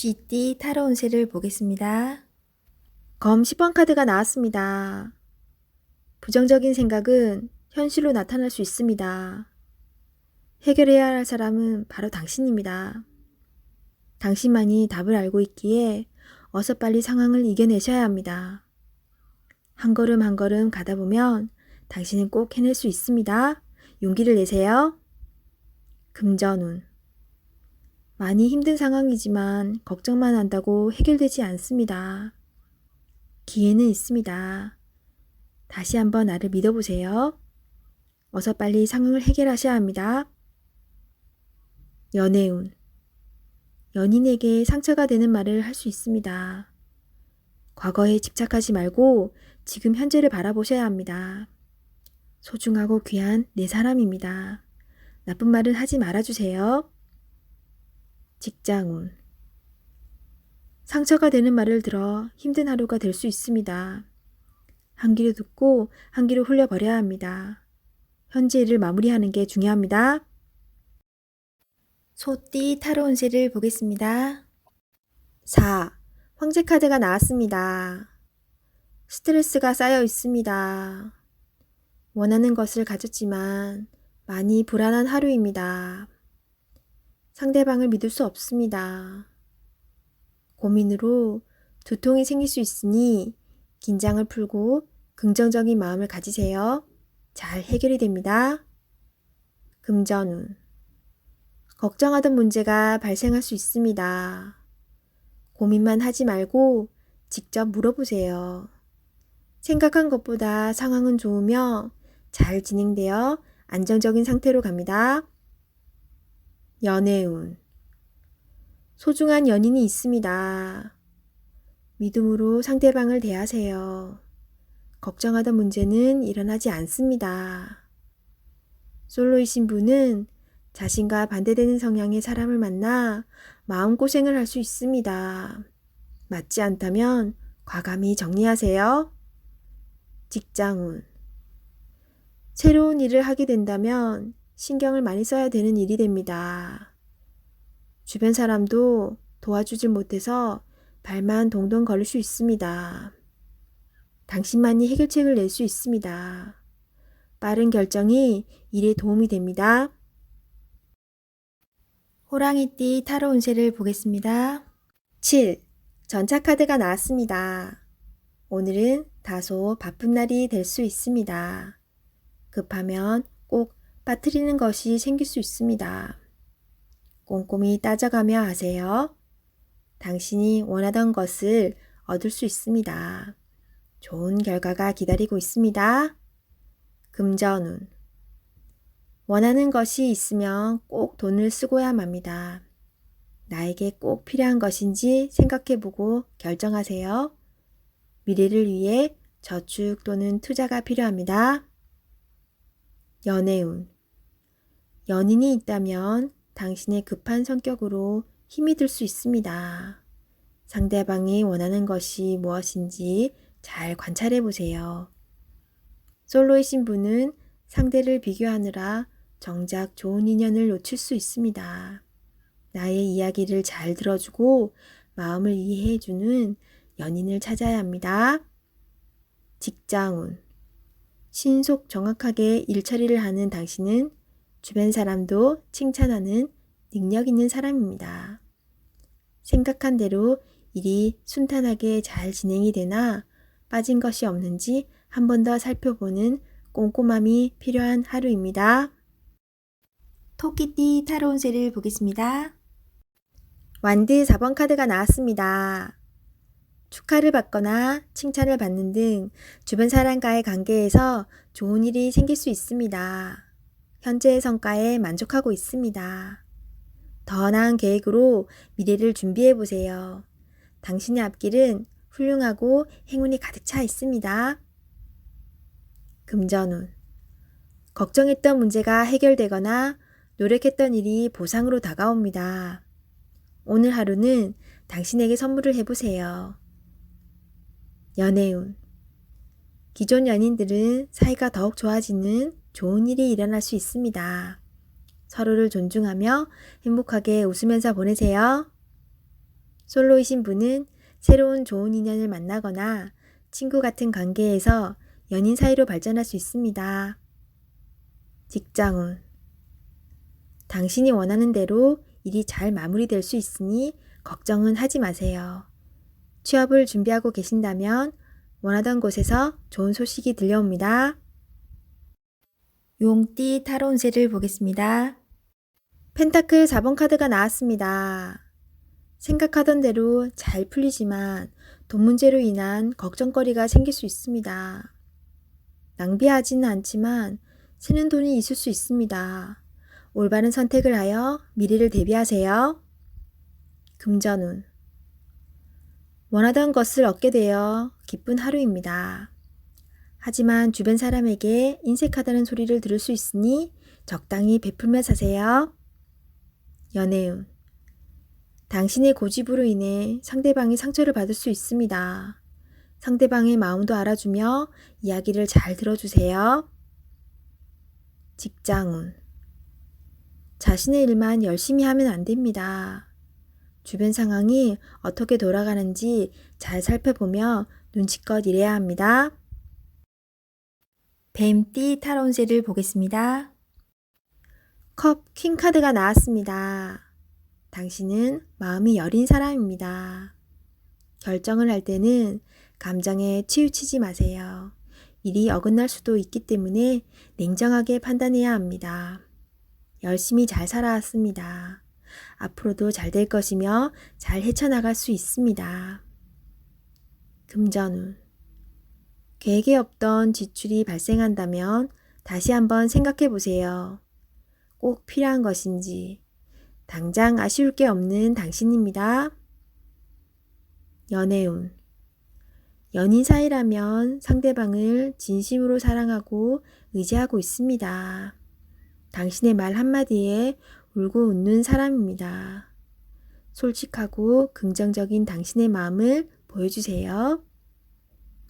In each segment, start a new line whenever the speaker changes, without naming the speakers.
쥐띠 타로 운세를 보겠습니다. 검 10번 카드가 나왔습니다. 부정적인 생각은 현실로 나타날 수 있습니다. 해결해야 할 사람은 바로 당신입니다. 당신만이 답을 알고 있기에 어서 빨리 상황을 이겨내셔야 합니다. 한 걸음 한 걸음 가다 보면 당신은 꼭 해낼 수 있습니다. 용기를 내세요. 금전운. 많이 힘든 상황이지만 걱정만 한다고 해결되지 않습니다. 기회는 있습니다. 다시 한번 나를 믿어보세요. 어서 빨리 상황을 해결하셔야 합니다. 연애운. 연인에게 상처가 되는 말을 할 수 있습니다. 과거에 집착하지 말고 지금 현재를 바라보셔야 합니다. 소중하고 귀한 내 사람입니다. 나쁜 말은 하지 말아주세요. 직장운. 상처가 되는 말을 들어 힘든 하루가 될 수 있습니다. 한 귀로 듣고 한 귀로 흘려버려야 합니다. 현재 일을 마무리하는 게 중요합니다. 소띠 타로 운세를 보겠습니다. 4. 황제 카드가 나왔습니다. 스트레스가 쌓여 있습니다. 원하는 것을 가졌지만 많이 불안한 하루입니다. 상대방을 믿을 수 없습니다. 고민으로 두통이 생길 수 있으니 긴장을 풀고 긍정적인 마음을 가지세요. 잘 해결이 됩니다. 금전운. 걱정하던 문제가 발생할 수 있습니다. 고민만 하지 말고 직접 물어보세요. 생각한 것보다 상황은 좋으며 잘 진행되어 안정적인 상태로 갑니다. 연애운. 소중한 연인이 있습니다. 믿음으로 상대방을 대하세요. 걱정하던 문제는 일어나지 않습니다. 솔로이신 분은 자신과 반대되는 성향의 사람을 만나 마음고생을 할 수 있습니다. 맞지 않다면 과감히 정리하세요. 직장운. 새로운 일을 하게 된다면 신경을 많이 써야 되는 일이 됩니다. 주변 사람도 도와주질 못해서 발만 동동 걸릴 수 있습니다. 당신만이 해결책을 낼 수 있습니다. 빠른 결정이 일에 도움이 됩니다. 호랑이띠 타로 운세를 보겠습니다. 7. 전차 카드가 나왔습니다. 오늘은 다소 바쁜 날이 될 수 있습니다. 급하면 꼭 빠뜨리는 것이 생길 수 있습니다. 꼼꼼히 따져가며 하세요. 당신이 원하던 것을 얻을 수 있습니다. 좋은 결과가 기다리고 있습니다. 금전운. 원하는 것이 있으면 꼭 돈을 쓰고야 맙니다. 나에게 꼭 필요한 것인지 생각해보고 결정하세요. 미래를 위해 저축 또는 투자가 필요합니다. 연애운. 연인이 있다면 당신의 급한 성격으로 힘이 들 수 있습니다. 상대방이 원하는 것이 무엇인지 잘 관찰해 보세요. 솔로이신 분은 상대를 비교하느라 정작 좋은 인연을 놓칠 수 있습니다. 나의 이야기를 잘 들어주고 마음을 이해해주는 연인을 찾아야 합니다. 직장운. 신속 정확하게 일처리를 하는 당신은 주변 사람도 칭찬하는 능력 있는 사람입니다. 생각한 대로 일이 순탄하게 잘 진행이 되나 빠진 것이 없는지 한 번 더 살펴보는 꼼꼼함이 필요한 하루입니다. 토끼띠 타로 운세를 보겠습니다. 완드 4번 카드가 나왔습니다. 축하를 받거나 칭찬을 받는 등 주변 사람과의 관계에서 좋은 일이 생길 수 있습니다. 현재의 성과에 만족하고 있습니다. 더 나은 계획으로 미래를 준비해 보세요. 당신의 앞길은 훌륭하고 행운이 가득 차 있습니다. 금전운. 걱정했던 문제가 해결되거나 노력했던 일이 보상으로 다가옵니다. 오늘 하루는 당신에게 선물을 해보세요. 연애운. 기존 연인들은 사이가 더욱 좋아지는 좋은 일이 일어날 수 있습니다. 서로를 존중하며 행복하게 웃으면서 보내세요. 솔로이신 분은 새로운 좋은 인연을 만나거나 친구 같은 관계에서 연인 사이로 발전할 수 있습니다. 직장운. 당신이 원하는 대로 일이 잘 마무리될 수 있으니 걱정은 하지 마세요. 취업을 준비하고 계신다면 원하던 곳에서 좋은 소식이 들려옵니다. 용띠 타로 운세를 보겠습니다. 펜타클 4번 카드가 나왔습니다. 생각하던 대로 잘 풀리지만 돈 문제로 인한 걱정거리가 생길 수 있습니다. 낭비하지는 않지만 새는 돈이 있을 수 있습니다. 올바른 선택을 하여 미래를 대비하세요. 금전운. 원하던 것을 얻게 되어 기쁜 하루입니다. 하지만 주변 사람에게 인색하다는 소리를 들을 수 있으니 적당히 베풀며 사세요. 연애운. 당신의 고집으로 인해 상대방이 상처를 받을 수 있습니다. 상대방의 마음도 알아주며 이야기를 잘 들어주세요. 직장운. 자신의 일만 열심히 하면 안 됩니다. 주변 상황이 어떻게 돌아가는지 잘 살펴보며 눈치껏 일해야 합니다. 뱀띠 타로 운세를 보겠습니다. 컵 퀸 카드가 나왔습니다. 당신은 마음이 여린 사람입니다. 결정을 할 때는 감정에 치우치지 마세요. 일이 어긋날 수도 있기 때문에 냉정하게 판단해야 합니다. 열심히 잘 살아왔습니다. 앞으로도 잘 될 것이며 잘 헤쳐나갈 수 있습니다. 금전운. 계획에 없던 지출이 발생한다면 다시 한번 생각해 보세요. 꼭 필요한 것인지. 당장 아쉬울 게 없는 당신입니다. 연애운. 연인 사이라면 상대방을 진심으로 사랑하고 의지하고 있습니다. 당신의 말 한마디에 울고 웃는 사람입니다. 솔직하고 긍정적인 당신의 마음을 보여주세요.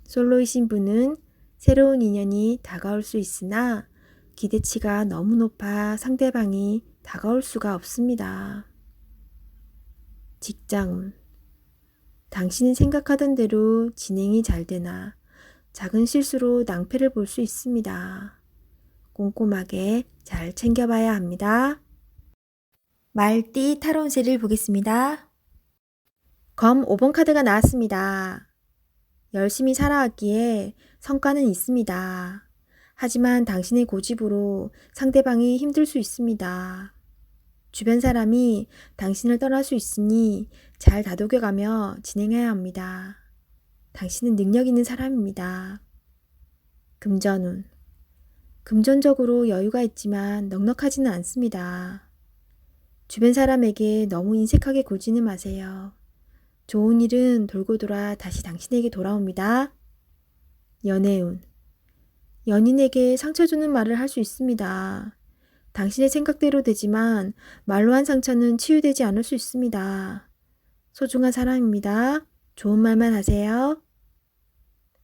솔로이신 분은 새로운 인연이 다가올 수 있으나 기대치가 너무 높아 상대방이 다가올 수가 없습니다. 직장운. 당신이 생각하던 대로 진행이 잘 되나 작은 실수로 낭패를 볼 수 있습니다. 꼼꼼하게 잘 챙겨봐야 합니다. 말띠 타로 운세를 보겠습니다. 검 5번 카드가 나왔습니다. 열심히 살아왔기에 성과는 있습니다. 하지만 당신의 고집으로 상대방이 힘들 수 있습니다. 주변 사람이 당신을 떠날 수 있으니 잘 다독여가며 진행해야 합니다. 당신은 능력 있는 사람입니다. 금전운. 금전적으로 여유가 있지만 넉넉하지는 않습니다. 주변 사람에게 너무 인색하게 굴지는 마세요. 좋은 일은 돌고 돌아 다시 당신에게 돌아옵니다. 연애운. 연인에게 상처 주는 말을 할 수 있습니다. 당신의 생각대로 되지만 말로 한 상처는 치유되지 않을 수 있습니다. 소중한 사람입니다. 좋은 말만 하세요.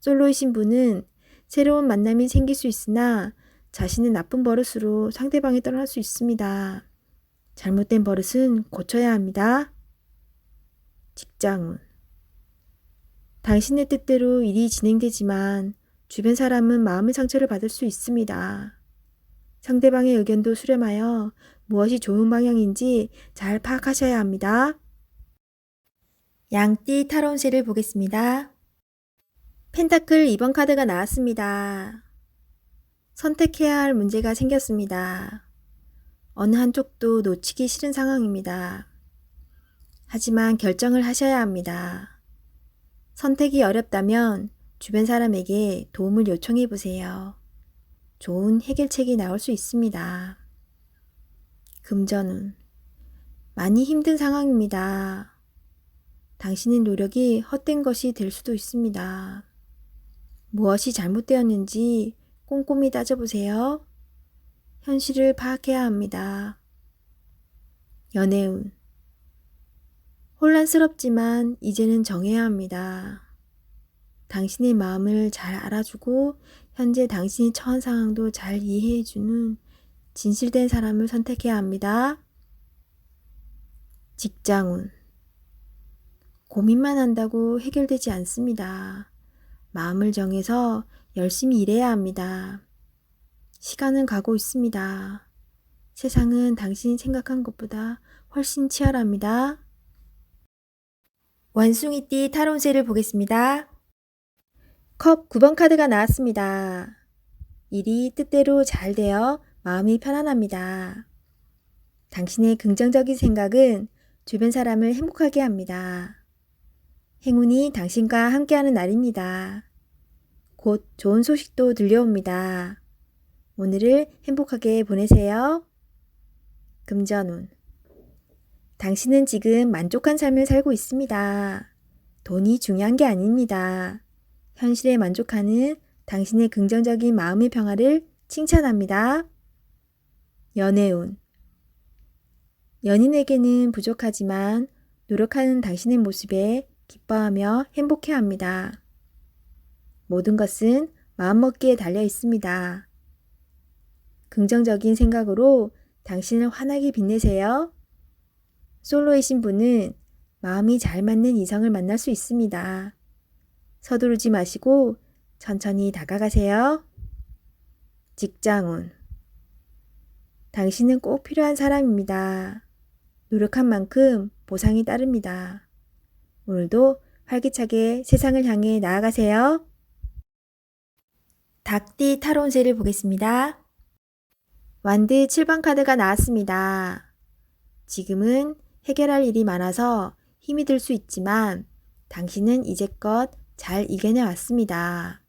솔로이신 분은 새로운 만남이 생길 수 있으나 자신의 나쁜 버릇으로 상대방이 떠날 수 있습니다. 잘못된 버릇은 고쳐야 합니다. 직장운. 당신의 뜻대로 일이 진행되지만 주변 사람은 마음의 상처를 받을 수 있습니다. 상대방의 의견도 수렴하여 무엇이 좋은 방향인지 잘 파악하셔야 합니다. 양띠 타로 운세를 보겠습니다. 펜타클 2번 카드가 나왔습니다. 선택해야 할 문제가 생겼습니다. 어느 한쪽도 놓치기 싫은 상황입니다. 하지만 결정을 하셔야 합니다. 선택이 어렵다면 주변 사람에게 도움을 요청해 보세요. 좋은 해결책이 나올 수 있습니다. 금전운. 많이 힘든 상황입니다. 당신의 노력이 헛된 것이 될 수도 있습니다. 무엇이 잘못되었는지 꼼꼼히 따져보세요. 현실을 파악해야 합니다. 연애운. 혼란스럽지만 이제는 정해야 합니다. 당신의 마음을 잘 알아주고 현재 당신이 처한 상황도 잘 이해해주는 진실된 사람을 선택해야 합니다. 직장운. 고민만 한다고 해결되지 않습니다. 마음을 정해서 열심히 일해야 합니다. 시간은 가고 있습니다. 세상은 당신이 생각한 것보다 훨씬 치열합니다. 원숭이띠 타로운세를 보겠습니다. 컵 9번 카드가 나왔습니다. 일이 뜻대로 잘 되어 마음이 편안합니다. 당신의 긍정적인 생각은 주변 사람을 행복하게 합니다. 행운이 당신과 함께하는 날입니다. 곧 좋은 소식도 들려옵니다. 오늘을 행복하게 보내세요. 금전운. 당신은 지금 만족한 삶을 살고 있습니다. 돈이 중요한 게 아닙니다. 현실에 만족하는 당신의 긍정적인 마음의 평화를 칭찬합니다. 연애운. 연인에게는 부족하지만 노력하는 당신의 모습에 기뻐하며 행복해합니다. 모든 것은 마음먹기에 달려 있습니다. 긍정적인 생각으로 당신을 환하게 빛내세요. 솔로이신 분은 마음이 잘 맞는 이성을 만날 수 있습니다. 서두르지 마시고 천천히 다가가세요. 직장운. 당신은 꼭 필요한 사람입니다. 노력한 만큼 보상이 따릅니다. 오늘도 활기차게 세상을 향해 나아가세요. 닭띠 타로운세를 보겠습니다. 완드 7번 카드가 나왔습니다. 지금은 해결할 일이 많아서 힘이 들 수 있지만 당신은 이제껏 잘 이겨내 왔습니다.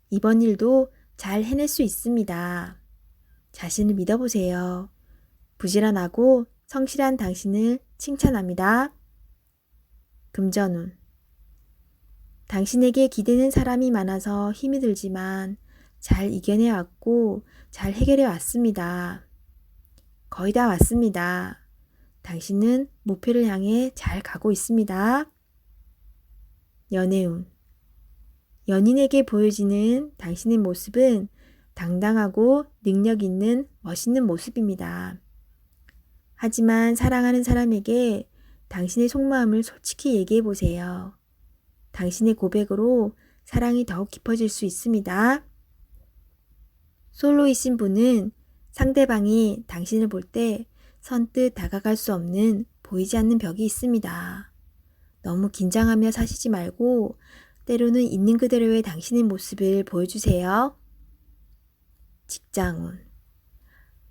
이번 일도 잘 해낼 수 있습니다. 자신을 믿어보세요. 부지런하고 성실한 당신을 칭찬합니다. 금전운. 당신에게 기대는 사람이 많아서 힘이 들지만 잘 이겨내 왔고 잘 해결해 왔습니다. 거의 다 왔습니다. 당신은 목표를 향해 잘 가고 있습니다. 연애운. 연인에게 보여지는 당신의 모습은 당당하고 능력 있는 멋있는 모습입니다. 하지만 사랑하는 사람에게 당신의 속마음을 솔직히 얘기해 보세요. 당신의 고백으로 사랑이 더욱 깊어질 수 있습니다. 솔로이신 분은 상대방이 당신을 볼 때 선뜻 다가갈 수 없는 보이지 않는 벽이 있습니다. 너무 긴장하며 사시지 말고 때로는 있는 그대로의 당신의 모습을 보여주세요. 직장운.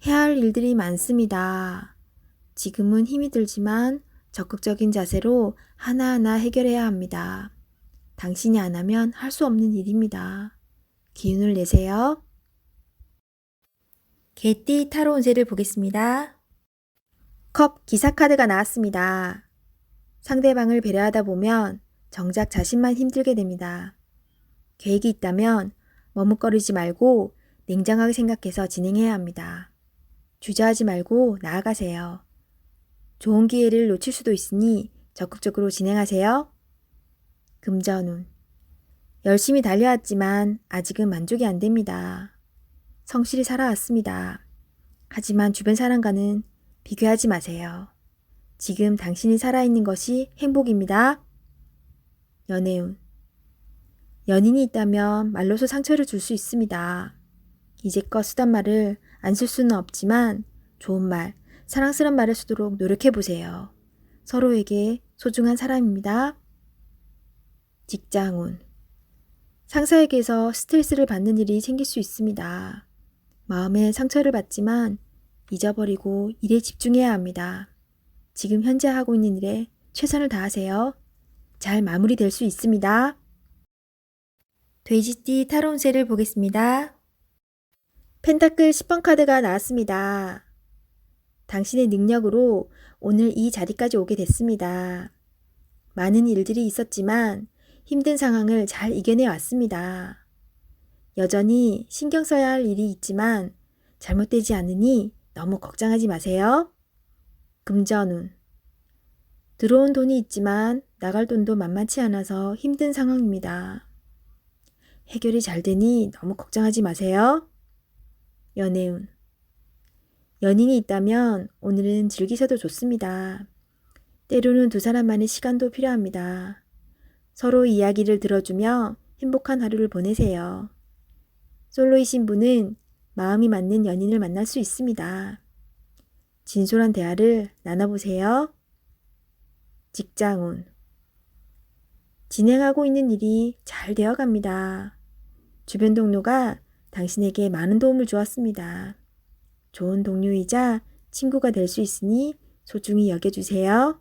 해야 할 일들이 많습니다. 지금은 힘이 들지만 적극적인 자세로 하나하나 해결해야 합니다. 당신이 안 하면 할 수 없는 일입니다. 기운을 내세요. 개띠 타로운세를 보겠습니다. 컵 기사 카드가 나왔습니다. 상대방을 배려하다 보면 정작 자신만 힘들게 됩니다. 계획이 있다면 머뭇거리지 말고 냉정하게 생각해서 진행해야 합니다. 주저하지 말고 나아가세요. 좋은 기회를 놓칠 수도 있으니 적극적으로 진행하세요. 금전운. 열심히 달려왔지만 아직은 만족이 안 됩니다. 성실히 살아왔습니다. 하지만 주변 사람과는 비교하지 마세요. 지금 당신이 살아있는 것이 행복입니다. 연애운. 연인이 있다면 말로서 상처를 줄 수 있습니다. 이제껏 쓰던 말을 안 쓸 수는 없지만 좋은 말, 사랑스러운 말을 쓰도록 노력해보세요. 서로에게 소중한 사람입니다. 직장운. 상사에게서 스트레스를 받는 일이 생길 수 있습니다. 마음에 상처를 받지만 잊어버리고 일에 집중해야 합니다. 지금 현재 하고 있는 일에 최선을 다하세요. 잘 마무리될 수 있습니다. 돼지띠 타로운세를 보겠습니다. 펜타클 10번 카드가 나왔습니다. 당신의 능력으로 오늘 이 자리까지 오게 됐습니다. 많은 일들이 있었지만 힘든 상황을 잘 이겨내 왔습니다. 여전히 신경 써야 할 일이 있지만 잘못되지 않으니 너무 걱정하지 마세요. 금전운. 들어온 돈이 있지만 나갈 돈도 만만치 않아서 힘든 상황입니다. 해결이 잘 되니 너무 걱정하지 마세요. 연애운. 연인이 있다면 오늘은 즐기셔도 좋습니다. 때로는 두 사람만의 시간도 필요합니다. 서로 이야기를 들어주며 행복한 하루를 보내세요. 솔로이신 분은 마음이 맞는 연인을 만날 수 있습니다. 진솔한 대화를 나눠보세요. 직장운. 진행하고 있는 일이 잘 되어갑니다. 주변 동료가 당신에게 많은 도움을 주었습니다. 좋은 동료이자 친구가 될 수 있으니 소중히 여겨주세요.